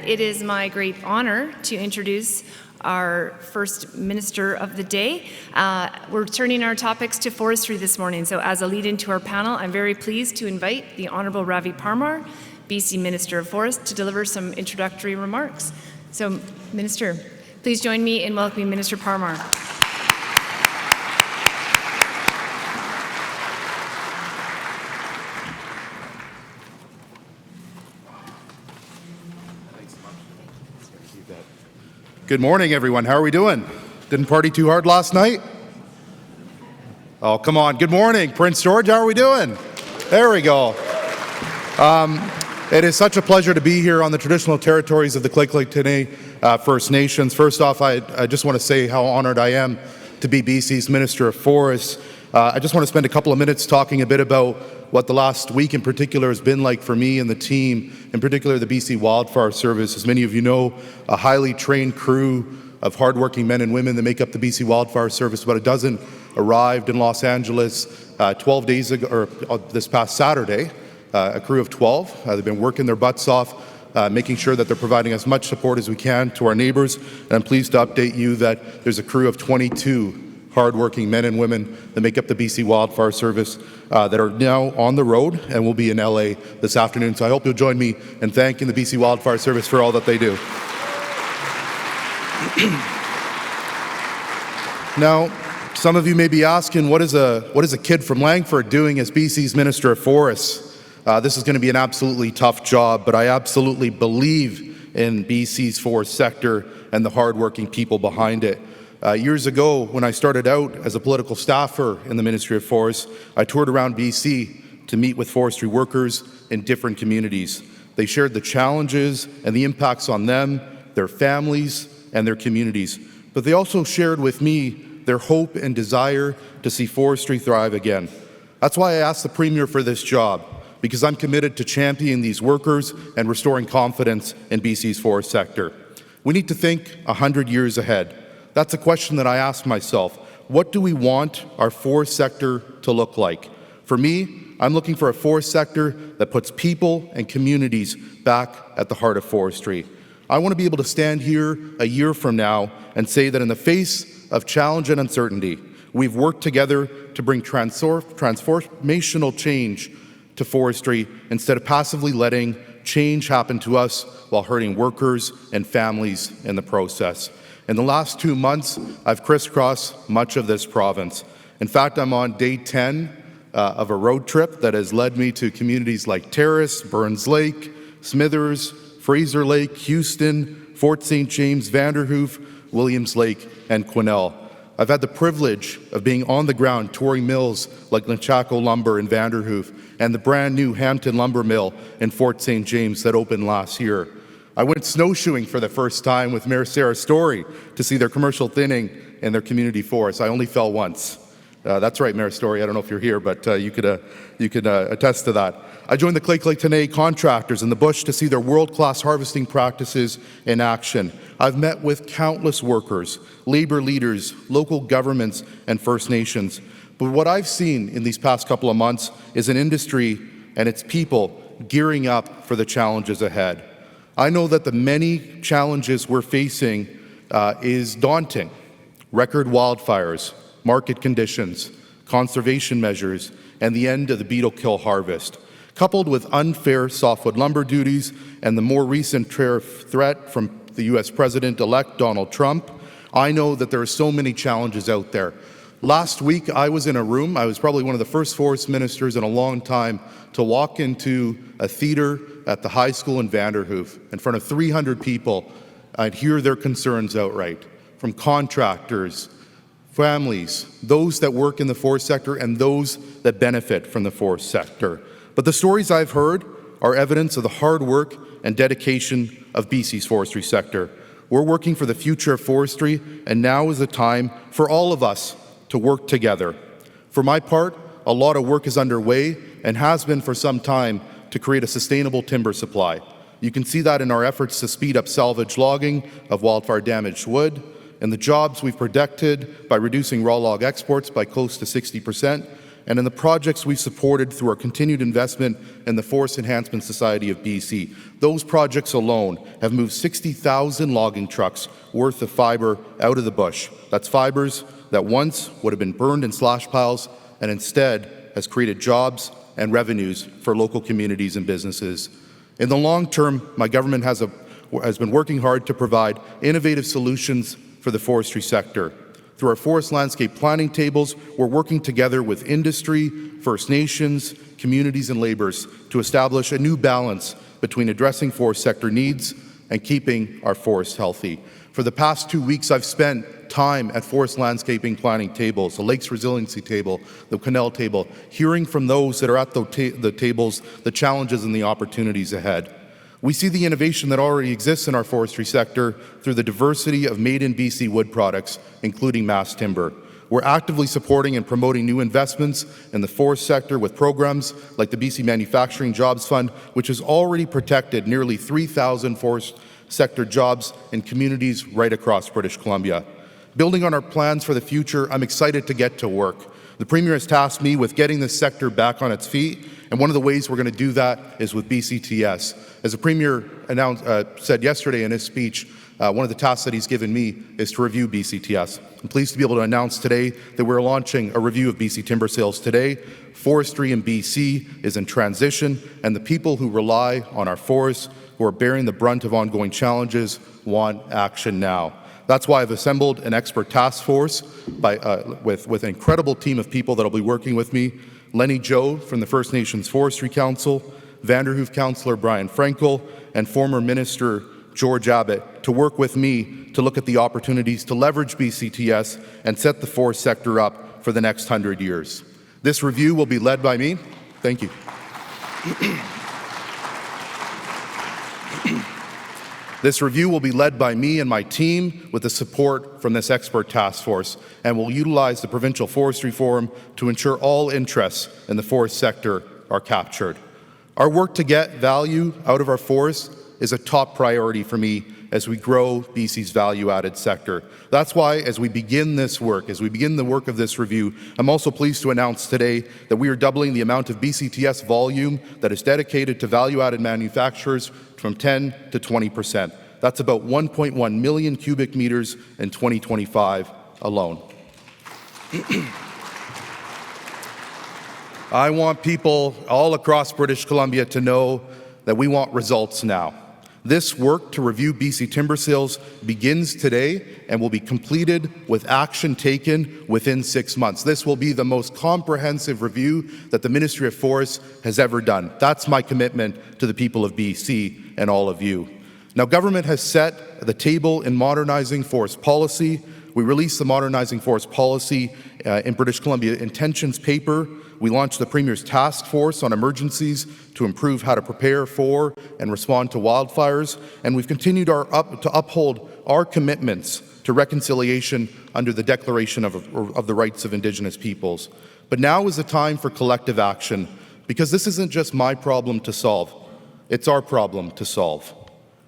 it is my great honor to introduce our first Minister of the day. We're turning our topics to forestry this morning, so as a lead into our panel, I'm very pleased to invite the Honourable Ravi Parmar, BC Minister of Forest, to deliver some introductory remarks. So, Minister, please join me in welcoming Minister Parmar. Good morning, everyone. How are we doing? Didn't party too hard last night? Oh, come on. Good morning, Prince George. How are we doing? There we go. It is such a pleasure to be here on the traditional territories of the Kliklik First Nations. First off, I just want to say how honored I am to be BC's Minister of Forests. I just want to spend a couple of minutes talking a bit about what the last week in particular has been like for me and the team, in particular the BC Wildfire Service. As many of you know, a highly trained crew of hardworking men and women that make up the BC Wildfire Service. About a dozen arrived in Los Angeles 12 days ago, or this past Saturday, a crew of 12. They've been working their butts off, making sure that they're providing as much support as we can to our neighbors. And I'm pleased to update you that there's a crew of 22 hardworking men and women that make up the BC Wildfire Service that are now on the road and will be in LA this afternoon. So I hope you'll join me in thanking the BC Wildfire Service for all that they do. Now, some of you may be asking, what is a kid from Langford doing as BC's Minister of Forests? This is going to be an absolutely tough job, but I absolutely believe in BC's forest sector and the hardworking people behind it. Years ago, when I started out as a political staffer in the Ministry of Forests, I toured around BC to meet with forestry workers in different communities. They shared the challenges and the impacts on them, their families, and their communities. But they also shared with me their hope and desire to see forestry thrive again. That's why I asked the Premier for this job, because I'm committed to championing these workers and restoring confidence in BC's forest sector. We need to think 100 years ahead. That's a question that I ask myself. What do we want our forest sector to look like? For me, I'm looking for a forest sector that puts people and communities back at the heart of forestry. I want to be able to stand here a year from now and say that in the face of challenge and uncertainty, we've worked together to bring transformational change to forestry instead of passively letting change happen to us while hurting workers and families in the process. In the last 2 months, I've crisscrossed much of this province. In fact, I'm on day 10 of a road trip that has led me to communities like Terrace, Burns Lake, Smithers, Fraser Lake, Houston, Fort St. James, Vanderhoof, Williams Lake, and Quesnel. I've had the privilege of being on the ground touring mills like Nechako Lumber in Vanderhoof and the brand new Hampton Lumber Mill in Fort St. James that opened last year. I went snowshoeing for the first time with Mayor Sarah Story to see their commercial thinning in their community forest. I only fell once. That's right, Mayor Story. I don't know if you're here, but you could attest to that. I joined the Kliklik contractors in the bush to see their world-class harvesting practices in action. I've met with countless workers, labor leaders, local governments, and First Nations. But what I've seen in these past couple of months is an industry and its people gearing up for the challenges ahead. I know that the many challenges we're facing is daunting. Record wildfires, market conditions, conservation measures, and the end of the beetle kill harvest, coupled with unfair softwood lumber duties and the more recent tariff threat from the U.S. President-elect Donald Trump. I know that there are so many challenges out there. Last week, I was in a room. I was probably one of the first forest ministers in a long time to walk into a theater at the high school in Vanderhoof in front of 300 people. I'd hear their concerns outright from contractors, families, those that work in the forest sector, and those that benefit from the forest sector. But the stories I've heard are evidence of the hard work and dedication of BC's forestry sector. We're working for the future of forestry, and now is the time for all of us to work together. For my part, a lot of work is underway and has been for some time to create a sustainable timber supply. You can see that in our efforts to speed up salvage logging of wildfire-damaged wood, and the jobs we've protected by reducing raw log exports by close to 60%, and in the projects we've supported through our continued investment in the Forest Enhancement Society of BC. Those projects alone have moved 60,000 logging trucks worth of fibre out of the bush. That's fibres that once would have been burned in slash piles and instead has created jobs and revenues for local communities and businesses. In the long term, my government has been working hard to provide innovative solutions for the forestry sector. Through our forest landscape planning tables, we're working together with industry, First Nations, communities and labourers to establish a new balance between addressing forest sector needs and keeping our forests healthy. For the past 2 weeks, I've spent time at forest landscaping planning tables, the Lakes Resiliency Table, the Canal Table, hearing from those that are at the tables the challenges and the opportunities ahead. We see the innovation that already exists in our forestry sector through the diversity of made-in-BC wood products, including mass timber. We're actively supporting and promoting new investments in the forest sector with programs like the BC Manufacturing Jobs Fund, which has already protected nearly 3,000 forest sector jobs in communities right across British Columbia. Building on our plans for the future, I'm excited to get to work. The Premier has tasked me with getting this sector back on its feet, and one of the ways we're going to do that is with BCTS. As the Premier said yesterday in his speech, one of the tasks that he's given me is to review BCTS. I'm pleased to be able to announce today that we're launching a review of BC timber sales today. Forestry in BC is in transition, and the people who rely on our forests, who are bearing the brunt of ongoing challenges, want action now. That's why I've assembled an expert task force with an incredible team of people that will be working with me. Lenny Joe from the First Nations Forestry Council, Vanderhoof Councillor Brian Frankel, and former Minister George Abbott to work with me to look at the opportunities to leverage BCTS and set the forest sector up for the next 100 years. This review will be led by me. Thank you. This review will be led by me and my team with the support from this expert task force, and will utilize the Provincial Forestry Forum to ensure all interests in the forest sector are captured. Our work to get value out of our forests is a top priority for me as we grow BC's value-added sector. That's why as we begin this work, as we begin the work of this review, I'm also pleased to announce today that we are doubling the amount of BCTS volume that is dedicated to value-added manufacturers from 10 to 20%. That's about 1.1 million cubic meters in 2025 alone. I want people all across British Columbia to know that we want results now. This work to review BC timber sales begins today and will be completed with action taken within 6 months. This will be the most comprehensive review that the Ministry of Forests has ever done. That's my commitment to the people of BC and all of you. Now, government has set the table in modernizing forest policy. We released the Modernizing Forest Policy in British Columbia intentions paper. We launched the Premier's Task Force on Emergencies to improve how to prepare for and respond to wildfires. And we've continued to uphold our commitments to reconciliation under the Declaration of the Rights of Indigenous Peoples. But now is the time for collective action, because this isn't just my problem to solve. It's our problem to solve.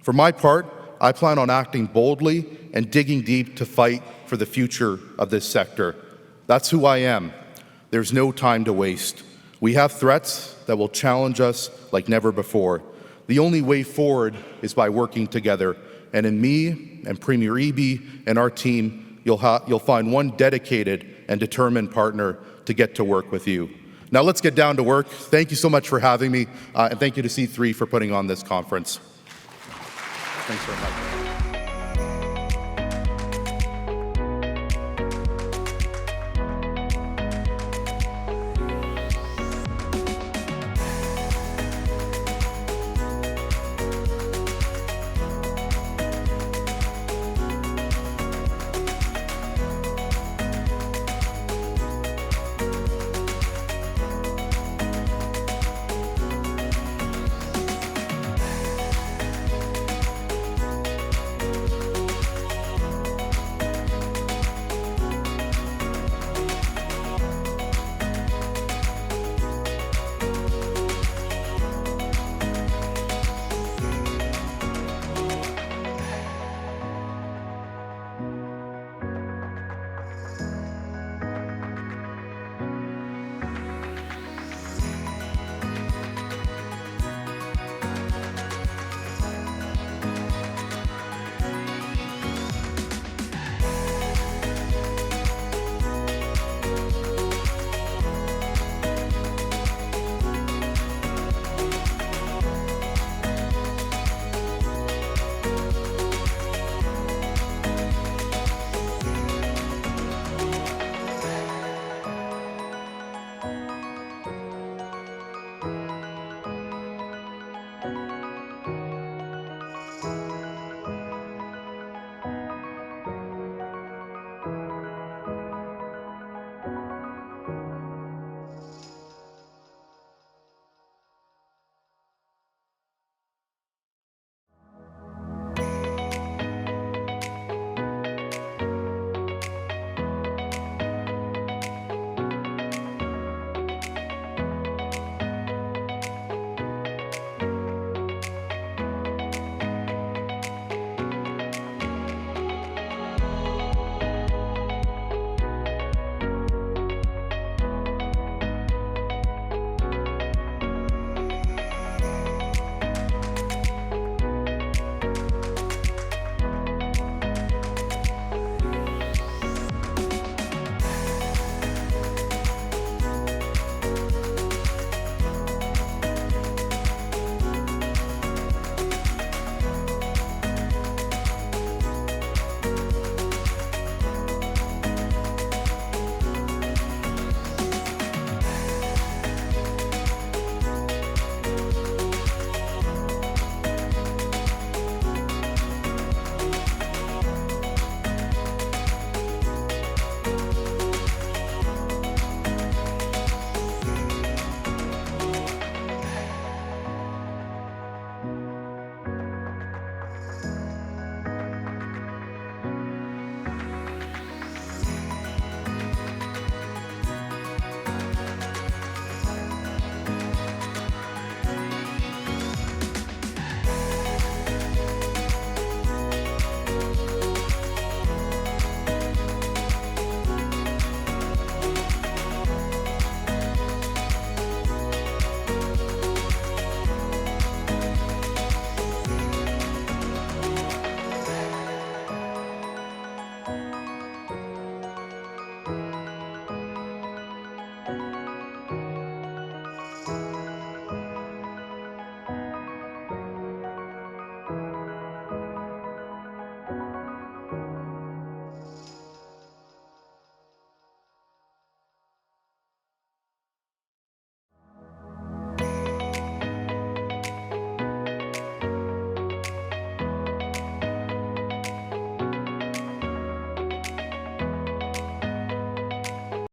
For my part, I plan on acting boldly and digging deep to fight for the future of this sector. That's who I am. There's no time to waste. We have threats that will challenge us like never before. The only way forward is by working together. And in me and Premier Eby and our team, you'll find one dedicated and determined partner to get to work with you. Now let's get down to work. Thank you so much for having me, and thank you to C3 for putting on this conference. Thanks very much.